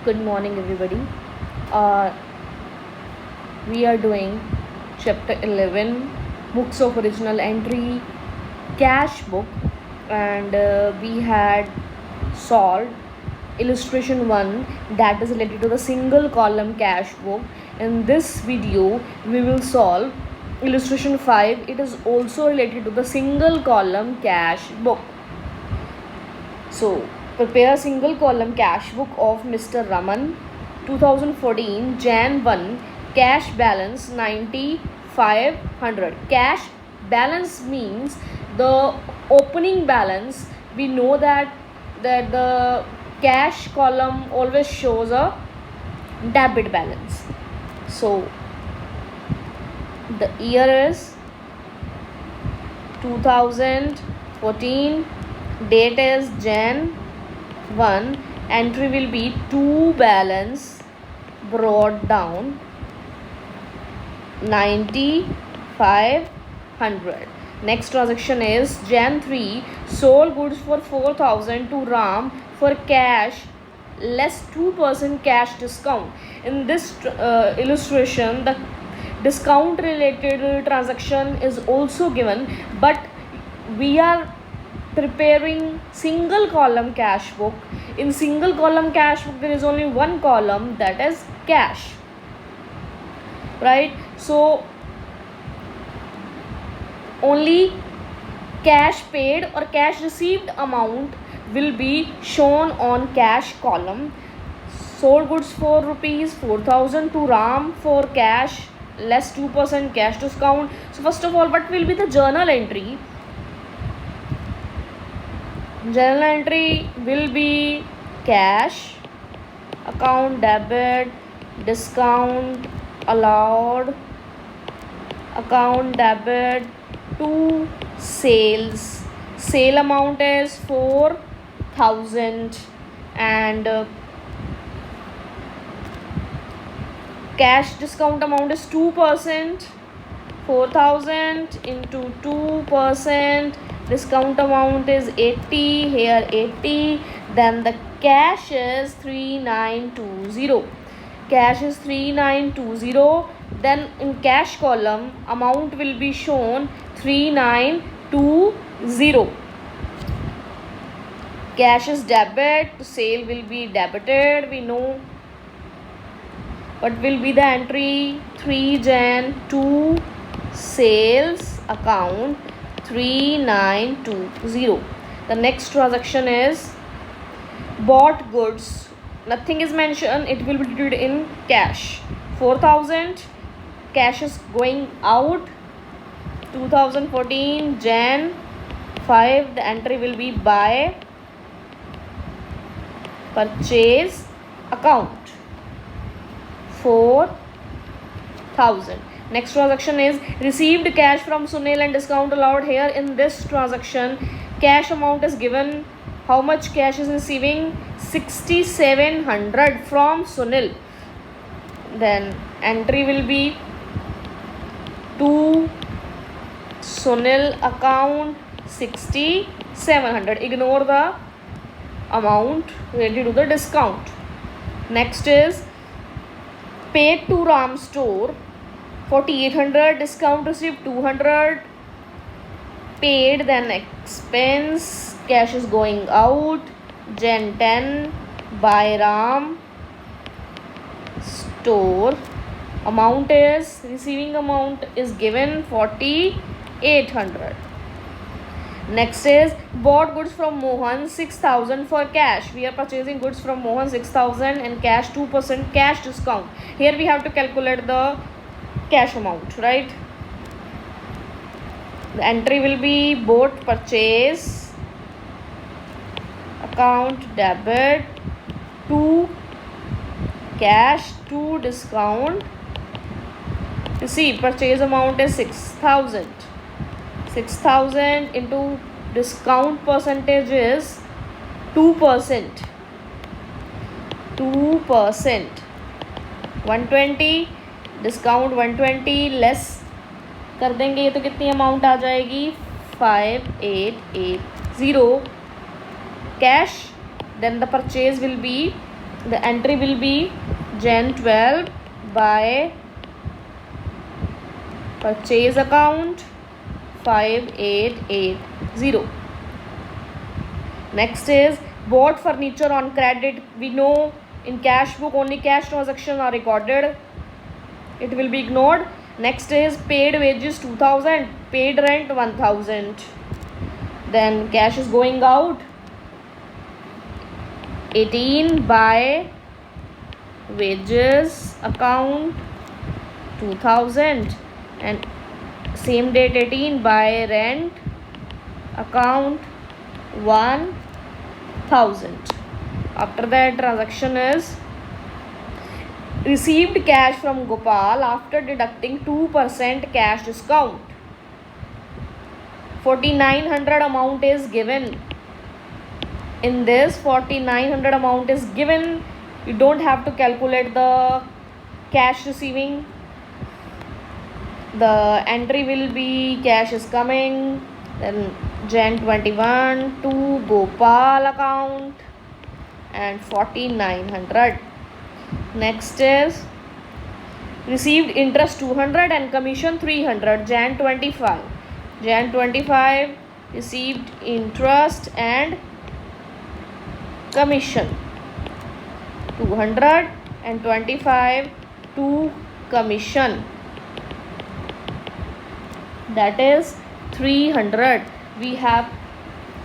Good morning, everybody. Uh, we are doing chapter 11, books of original entry, cash book, and we had solved illustration 1 that is related to the single column cash book. In this video, we will solve illustration 5. It is also related to the single column cash book. So, prepare a single column cash book of Mr. Raman, 2014, Jan 1, cash balance 9500. Cash balance means the opening balance. We know that the cash column always shows a debit balance. So, the year is 2014, date is Jan 1, entry will be to balance brought down 9500. Next transaction is Jan 3, sold goods for 4000 to Ram for cash less 2% cash discount. In this illustration, the discount related transaction is also given, but we are preparing single column cash book. In single column cash book, there is only one column, that is cash, right? So only cash paid or cash received amount will be shown on cash column. Sold goods for rupees 4000 to Ram for cash less 2% cash discount. So first of all, what will be the journal entry? Journal entry will be cash, account debit, discount allowed, account debit to sales. Sale amount is 4000 and cash discount amount is 2%. 4000 into 2%, discount amount is 80, here 80. Then the cash is 3920. Cash is 3920. Then in cash column, amount will be shown 3920. Cash is debit, sale will be debited. We know what will be the entry. 3 Jan 2 sales account 3920. The next transaction is bought goods. Nothing is mentioned, it will be treated in cash. 4000, cash is going out. 2014 Jan 5, the entry will be buy purchase account 4000. Next transaction is received cash from Sunil and discount allowed. Here in this transaction, cash amount is given. How much cash is receiving? 6700 from Sunil. Then entry will be to Sunil account 6700. Ignore the amount related to the discount. Next is paid to Ram store 4800, discount received 200, paid, then expense, cash is going out. Jan 10, by Ram store, amount is, receiving amount is given 4800. Next is bought goods from Mohan 6000 for cash. We are purchasing goods from Mohan 6000 and cash 2% cash discount. Here we have to calculate the cash amount, right? The entry will be bought purchase account debit to cash to discount. You see, purchase amount is 6000. 6000 into discount percentage is 2%. 2%. 120, discount 120 less कर देंगे, ये तो कितनी amount आ जाएगी 5880 cash. Then the purchase will be the entry will be Jan 12 by purchase account 5880. Next is bought furniture on credit. We know in cash book only cash transactions are recorded, it will be ignored. Next is paid wages 2000, paid rent 1000. Then cash is going out 18 by wages account 2000 and same date 18 by rent account 1000. After that transaction is received cash from Gopal after deducting 2% cash discount. 4900 amount is given. In this 4900 amount is given, you don't have to calculate the cash receiving. The entry will be cash is coming, then Jan 21 to Gopal account and 4900. Next is received interest 200 and commission 300. Jan 25. Jan 25 received interest and commission 200 and 25 to commission, that is 300. We have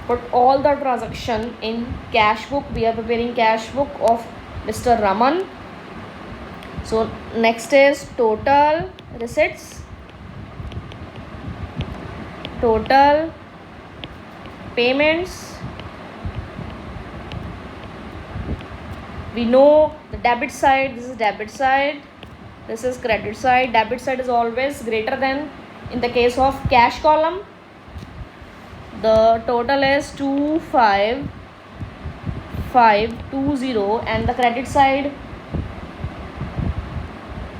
put all the transaction in cash book. We are preparing cash book of Mr. Raman. So next is total receipts, total payments. We know the debit side, this is debit side, this is credit side. Debit side is always greater than in the case of cash column. The total is 25520 and the credit side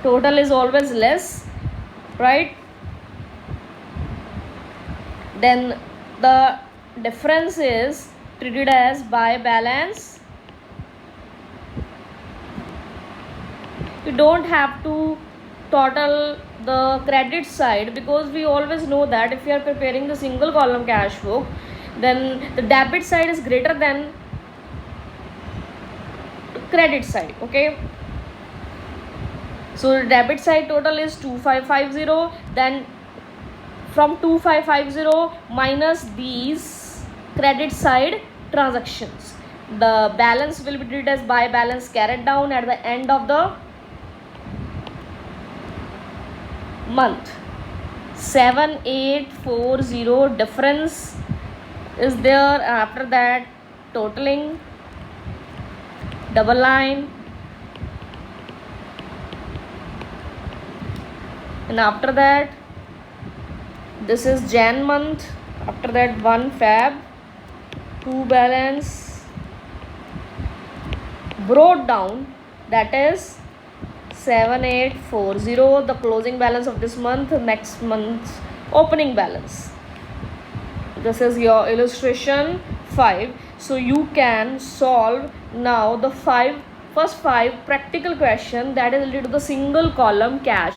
total is always less, right? Then the difference is treated as by balance. You don't have to total the credit side because we always know that if you are preparing the single column cash book, then the debit side is greater than credit side. Okay, so the debit side total is 2550. Then from 2550 minus these credit side transactions, the balance will be treated as by balance carried down at the end of the month. 7840 difference is there. After that totaling, double line, and after that this is Jan month. After that 1 Feb, 2 balance brought down, that is 7840, the closing balance of this month, next month's opening balance. This is your illustration 5. So you can solve now the first five practical question that is related to the single column cash.